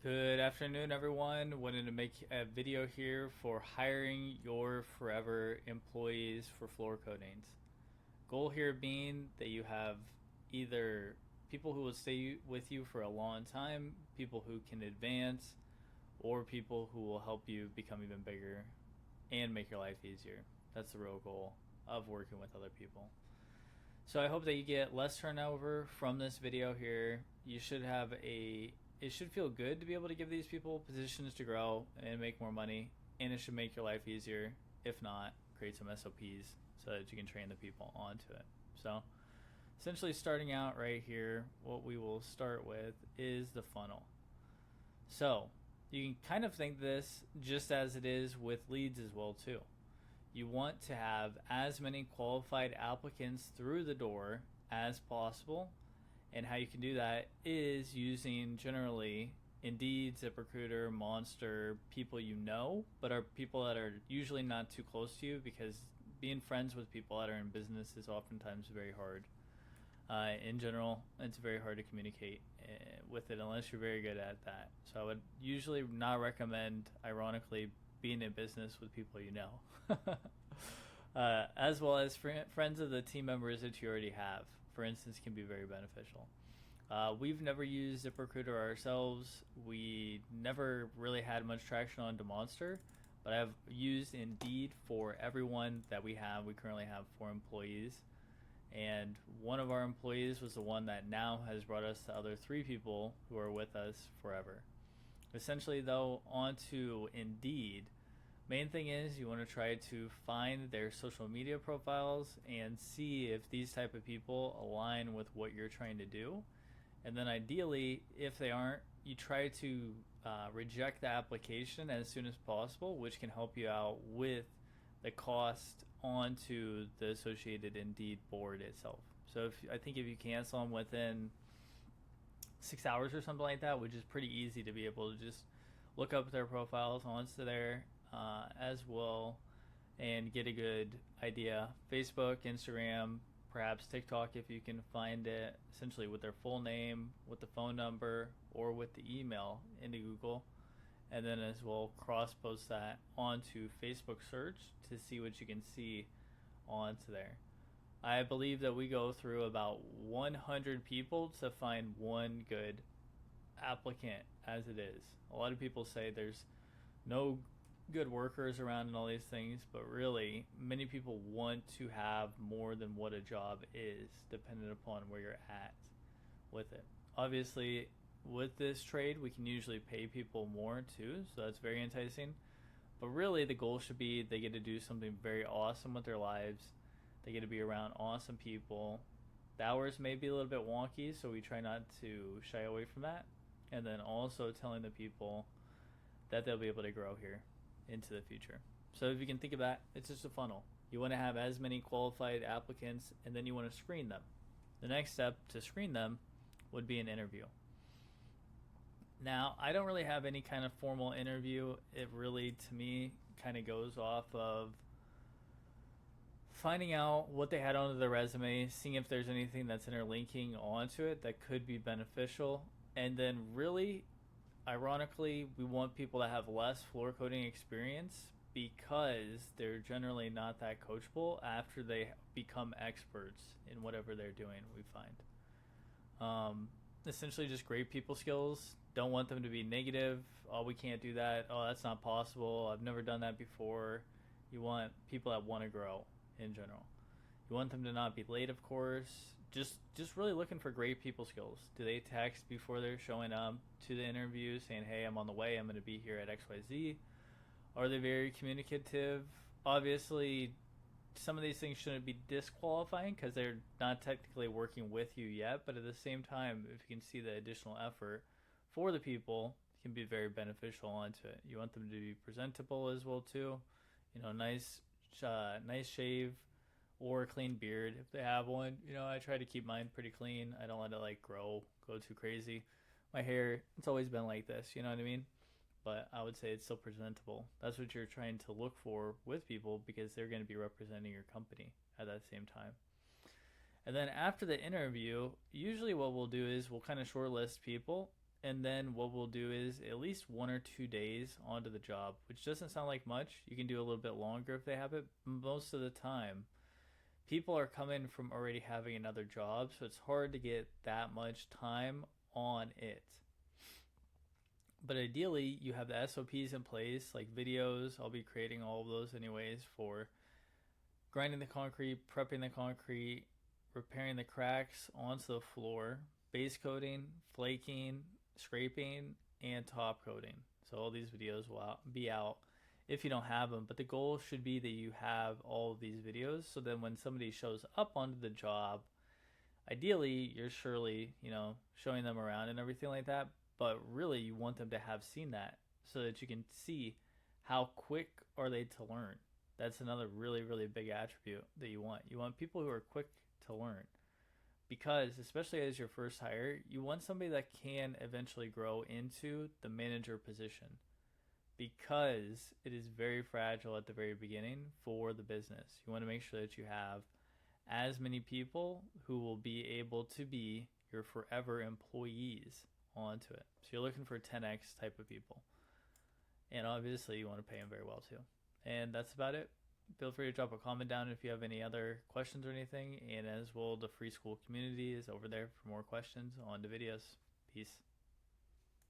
Good afternoon, everyone. Wanted to make a video here for hiring your forever employees for floor coatings. Goal here being that you have either people who will stay with you for a long time, people who can advance, or people who will help you become even bigger and make your life easier. That's the real goal of working with other people. So I hope that you get less turnover from this video here. It should feel good to be able to give these people positions to grow and make more money, and it should make your life easier. If not, create some SOPs so that you can train the people onto it. So essentially starting out right here, what we will start with is the funnel. So you can kind of think this just as it is with leads as well too. You want to have as many qualified applicants through the door as possible, and how you can do that is using generally Indeed, ZipRecruiter, Monster, people you know, but are people that are usually not too close to you, because being friends with people that are in business is oftentimes very hard. In general, it's very hard to communicate with it unless you're very good at that. So I would usually not recommend, ironically, being in business with people you know. As well as friends of the team members that you already have, for instance, can be very beneficial. We've never used ZipRecruiter ourselves. We never really had much traction on Demonster, but I've used Indeed for everyone that we have. We currently have 4 employees, and one of our employees was the one that now has brought us the other 3 people who are with us forever. Essentially, though, onto Indeed, main thing is you want to try to find their social media profiles and see if these type of people align with what you're trying to do. And then ideally, if they aren't, you try to reject the application as soon as possible, which can help you out with the cost onto the associated Indeed board itself. So I think if you cancel them within 6 hours or something like that, which is pretty easy to be able to just look up their profiles onto there as well and get a good idea. Facebook, Instagram, perhaps TikTok if you can find it, essentially with their full name, with the phone number, or with the email into Google, and then as well cross post that onto Facebook search to see what you can see onto there. I believe that we go through about 100 people to find one good applicant as it is. A lot of people say there's no good workers around and all these things, but really many people want to have more than what a job is, depending upon where you're at with it. Obviously, with this trade, we can usually pay people more too, so that's very enticing. But really, the goal should be they get to do something very awesome with their lives. They get to be around awesome people. The hours may be a little bit wonky, so we try not to shy away from that. And then also telling the people that they'll be able to grow here into the future. So if you can think of that, it's just a funnel. You want to have as many qualified applicants, and then you want to screen them. The next step to screen them would be an interview. Now, I don't really have any kind of formal interview. It really, to me, kind of goes off of finding out what they had on their resume, seeing if there's anything that's interlinking onto it that could be beneficial, and then really, ironically, we want people that have less floor coating experience because they're generally not that coachable after they become experts in whatever they're doing, we find. Essentially just great people skills. Don't want them to be negative. Oh, we can't do that. Oh, that's not possible. I've never done that before. You want people that want to grow in general. You want them to not be late, of course. Just really looking for great people skills. Do they text before they're showing up to the interview saying, hey, I'm on the way, I'm going to be here at XYZ? Are they very communicative? Obviously, some of these things shouldn't be disqualifying because they're not technically working with you yet, but at the same time, if you can see the additional effort for the people, it can be very beneficial onto it. You want them to be presentable as well too. Nice shave, or a clean beard if they have one. I try to keep mine pretty clean. I don't let it go too crazy. My hair, it's always been like this, you know what I mean? But I would say it's still presentable. That's what you're trying to look for with people, because they're going to be representing your company at that same time. And then after the interview, usually what we'll do is we'll kind of shortlist people, And then what we'll do is at least 1 or 2 days onto the job, which doesn't sound like much. You can do a little bit longer if they have it. Most of the time, people are coming from already having another job, so it's hard to get that much time on it. But ideally, you have the SOPs in place, like videos. I'll be creating all of those anyways for grinding the concrete, prepping the concrete, repairing the cracks onto the floor, base coating, flaking, scraping, and top coating. So all these videos will be out if you don't have them. But the goal should be that you have all of these videos, so then when somebody shows up onto the job, ideally you're surely, showing them around and everything like that. But really, you want them to have seen that so that you can see how quick are they to learn. That's another really, really big attribute that you want. You want people who are quick to learn, because especially as your first hire, you want somebody that can eventually grow into the manager position, because it is very fragile at the very beginning for the business. You want to make sure that you have as many people who will be able to be your forever employees onto it. So you're looking for 10x type of people. And obviously you want to pay them very well too. And that's about it. Feel free to drop a comment down if you have any other questions or anything. And as well, the free school community is over there for more questions on the videos. Peace.